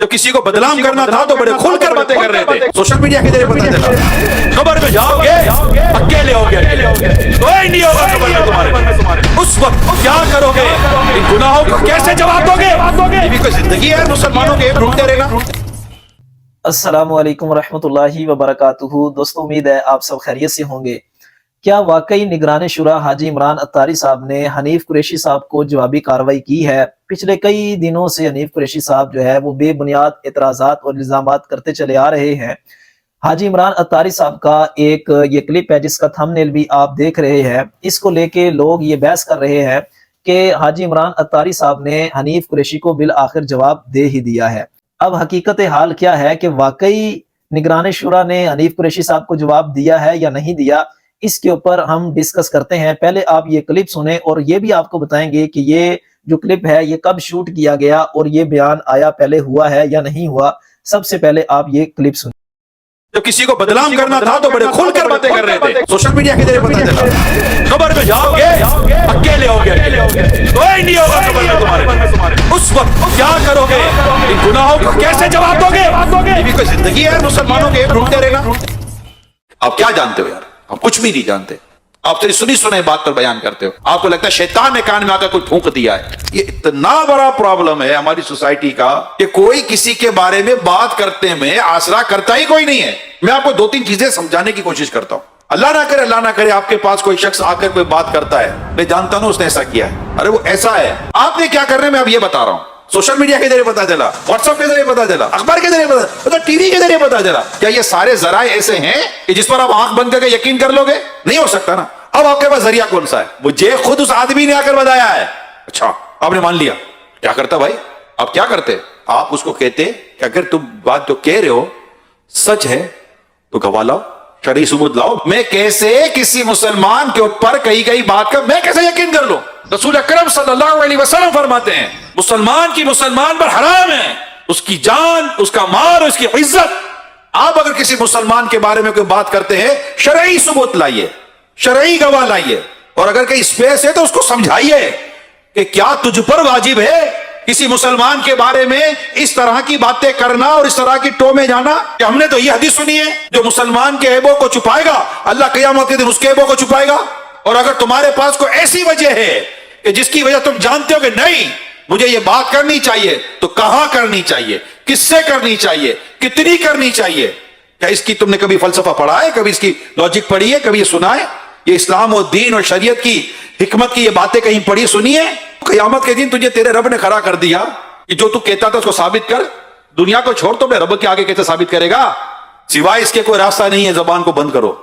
جب کسی کو بدنام کرنا تھا تو بڑے کھل کر باتیں کر رہے تھے. سوشل میڈیا کے ذریعے پتہ چلا. قبر میں جاؤ گے اکیلے ہوگے, کوئی نہیں ہوگا قبر میں تمہارے. اس وقت کیا کرو گے؟ ان گناہوں کو کیسے جواب دو گے؟ یہ بھی کوئی زندگی ہے مسلمانوں کے ڈھونڈتے رہے گا. السلام علیکم ورحمۃ اللہ وبرکاتہ. دوستو, امید ہے آپ سب خیریت سے ہوں گے. کیا واقعی نگران شورا حاجی عمران اتاری صاحب نے حنیف قریشی صاحب کو جوابی کارروائی کی ہے؟ پچھلے کئی دنوں سے حنیف قریشی صاحب جو ہے وہ بے بنیاد اعتراضات اور الزامات کرتے چلے آ رہے ہیں. حاجی عمران اتاری صاحب کا ایک یہ کلپ ہے جس کا تھمبنیل بھی آپ دیکھ رہے ہیں. اس کو لے کے لوگ یہ بحث کر رہے ہیں کہ حاجی عمران اتاری صاحب نے حنیف قریشی کو بالآخر جواب دے ہی دیا ہے. اب حقیقت حال کیا ہے کہ واقعی نگران شورا نے حنیف قریشی صاحب کو جواب دیا ہے یا نہیں دیا, اس کے اوپر ہم ڈسکس کرتے ہیں. پہلے آپ یہ کلپ سنیں اور یہ بھی آپ کو بتائیں گے کہ یہ جو کلپ ہے یہ کب شوٹ کیا گیا اور یہ بیان آیا پہلے ہوا ہے یا نہیں ہوا. سب سے پہلے آپ یہ کلپ سنیں. جب کسی کو بدنام کرنا تھا تو بڑے کھل کر باتیں کر رہے تھے. سوشل میڈیا کے ذریعے پتہ چلا. قبر میں جاؤ گے اکیلے ہوگے, کوئی نہیں ہوگا قبر میں تمہارے. اس وقت کیا کرو گے؟ ان گناہوں کو کیسے جواب دو گے؟ یہ بھی کوئی زندگی ہے مسلمانوں کے ڈھونڈتے رہے گا. آپ کیا جانتے ہو یار؟ آپ کچھ بھی نہیں جانتے. آپ صرف سنی سنائی بات پر بیان کرتے ہو. آپ کو لگتا ہے شیطان نے کان میں آ کر کوئی پھونک دیا ہے. یہ اتنا بڑا پرابلم ہے ہماری سوسائٹی کا کہ کوئی کسی کے بارے میں بات کرتے میں آسرا کرتا ہی کوئی نہیں ہے. میں آپ کو دو تین چیزیں سمجھانے کی کوشش کرتا ہوں. اللہ نہ کرے آپ کے پاس کوئی شخص آ کر کوئی بات کرتا ہے, میں جانتا ہوں اس نے ایسا کیا ہے, ارے وہ ایسا ہے, آپ نے کیا کرنا ہے میں اب یہ بتا رہا ہوں. سوشل میڈیا کے ذریعے پتا چلا, واٹس ایپ کے ذریعے پتا چلا, اخبار کے ذریعے پتا چلا, ٹی وی کے ذریعے پتا چلا. کیا یہ سارے ذرائع ایسے ہیں کہ جس پر آپ آنکھ بند کر کے یقین کر لو گے؟ نہیں ہو سکتا نا. اب آپ کے پاس ذریعہ کون سا ہے؟ مجھے خود اس آدمی نے آ کر بتایا ہے. اچھا, آپ نے مان لیا. کیا کرتا بھائی؟ آپ کیا کرتے؟ آپ اس کو کہتے کہ اگر تم بات جو کہہ رہے ہو سچ ہے تو گواہ لاؤ, شرعی ثبوت لاؤ. میں کیسے کسی مسلمان کے اوپر کئی بات کا میں کیسے یقین کر لوں؟ رسول اکرم صلی اللہ علیہ وسلم فرماتے ہیں مسلمان کی مسلمان پر حرام ہے, اس کی جان, اس کا مال, اس کی عزت. آپ اگر کسی مسلمان کے بارے میں کوئی بات کرتے ہیں شرعی ثبوت لائیے, شرعی گواہ لائیے, اور اگر کہیں اسپیس ہے تو اس کو سمجھائیے کہ کیا تجھ پر واجب ہے کسی مسلمان کے بارے میں اس طرح کی باتیں کرنا اور اس طرح کی ٹو میں جانا. کہ ہم نے تو یہ حدیث سنی ہے جو مسلمان کے عیبوں کو چھپائے گا اللہ قیامت کے دن اس کے عیبوں کو چھپائے گا. اور اگر تمہارے پاس کوئی ایسی وجہ ہے کہ جس کی وجہ تم جانتے ہو کہ نہیں مجھے یہ بات کرنی چاہیے, تو کہاں کرنی چاہیے, کس سے کرنی چاہیے, کتنی کرنی چاہیے؟ کیا اس کی تم نے کبھی فلسفہ پڑھا ہے, کبھی اس کی لاجک پڑھی ہے, کبھی یہ سنا ہے؟ یہ اسلام و دین اور شریعت کی حکمت کی یہ باتیں کہیں پڑھی سنی ہے؟ قیامت کے دن تجھے تیرے رب نے کھڑا کر دیا کہ جو تو کہتا تھا اس کو ثابت کر. دنیا کو چھوڑ تو اپنے رب کے آگے کیسے ثابت کرے گا؟ سوائے اس کے کوئی راستہ نہیں ہے, زبان کو بند کرو.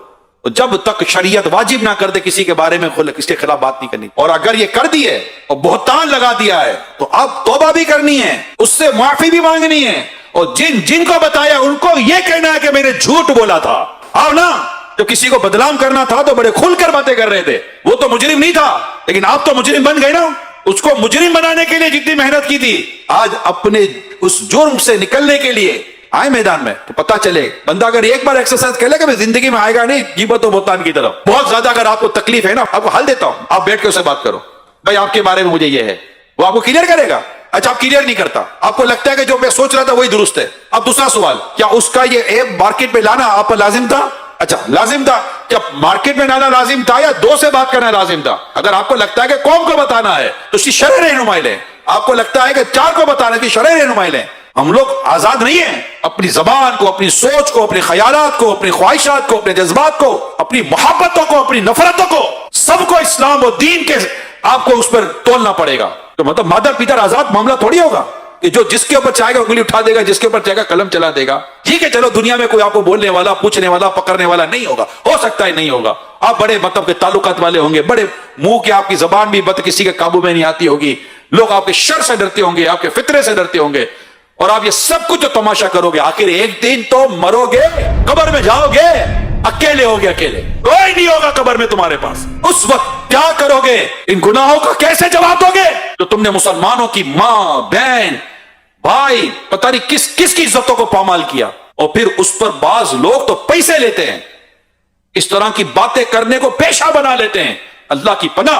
جب تک شریعت واجب نہ کر دے کسی کے بارے میں اس کے خلاف بات نہیں کرنی. اور اگر یہ کر دی ہے اور بہتان لگا دیا ہے تو اب توبہ بھی کرنی ہے, اس سے معافی بھی مانگنی ہے, اور جن کو بتایا ان کو یہ کہنا ہے کہ میں نے جھوٹ بولا تھا. آؤ نا, جب کسی کو بدنام کرنا تھا تو بڑے کھل کر باتیں کر رہے تھے. وہ تو مجرم نہیں تھا, لیکن آپ تو مجرم بن گئے نا. اس کو مجرم بنانے کے لیے جتنی محنت کی تھی, آج اپنے اس جرم سے نکلنے کے لیے آئے میدان میں. تو پتا چلے بندہ اگر ایک بار ایکسرسائز کر لے کہ زندگی میں آئے گا نہیں غیبت و بہتان کی طرف. بہت زیادہ اگر آپ کو تکلیف ہے نا, آپ کو حل دیتا ہوں, آپ بیٹھ کے اسے بات کرو. بھائی آپ کے بارے میں مجھے یہ ہے, وہ آپ کو کلیئر کرے گا. اچھا, آپ کلیئر نہیں کرتا, آپ کو لگتا ہے کہ جو میں سوچ رہا تھا وہی درست ہے. اب دوسرا سوال, کیا اس کا یہ ایپ مارکیٹ میں لانا آپ پر لازم تھا؟ اچھا لازم تھا. کیا مارکیٹ میں لانا لازم تھا یا دو سے بات کرنا لازم تھا؟ اگر آپ کو لگتا ہے کہ قوم کو بتانا ہے تو اس کی شرعی رہنمائی لیں. آپ کو لگتا ہے کہ چار کو بتانا کی شرعی رہنمائی لیں. ہم لوگ آزاد نہیں ہیں. اپنی زبان کو, اپنی سوچ کو, اپنے خیالات کو, اپنی خواہشات کو, اپنے جذبات کو, اپنی محبتوں کو, اپنی نفرتوں کو, سب کو اسلام و دین کے آپ کو اس پر تولنا پڑے گا. تو مطلب مادر پیتر آزاد معاملہ تھوڑی ہوگا کہ جو جس کے اوپر چاہے گا انگلی اٹھا دے گا, جس کے اوپر چاہے گا قلم چلا دے گا. ٹھیک ہے, چلو دنیا میں کوئی آپ کو بولنے والا, پوچھنے والا, پکڑنے والا نہیں ہوگا, ہو سکتا ہے نہیں ہوگا. آپ بڑے مطلب کے تعلقات والے ہوں گے, بڑے منہ کے, آپ کی زبان بھی بد کسی کے قابو میں نہیں آتی ہوگی, لوگ آپ کے شر سے ڈرتے ہوں گے, آپ کے فطرے سے ڈرتے ہوں گے, اور آپ یہ سب کچھ جو تماشا کرو گے, آخر ایک دن تو مرو گے, قبر میں جاؤ گے, اکیلے ہوگے, اکیلے, کوئی نہیں ہوگا قبر میں تمہارے پاس. اس وقت کیا کرو گے؟ ان گناہوں کا کیسے جواب دو گے جو تم نے مسلمانوں کی ماں, بہن, بھائی, پتہ نہیں کس کی عزتوں کو پامال کیا. اور پھر اس پر بعض لوگ تو پیسے لیتے ہیں, اس طرح کی باتیں کرنے کو پیشہ بنا لیتے ہیں. اللہ کی پناہ,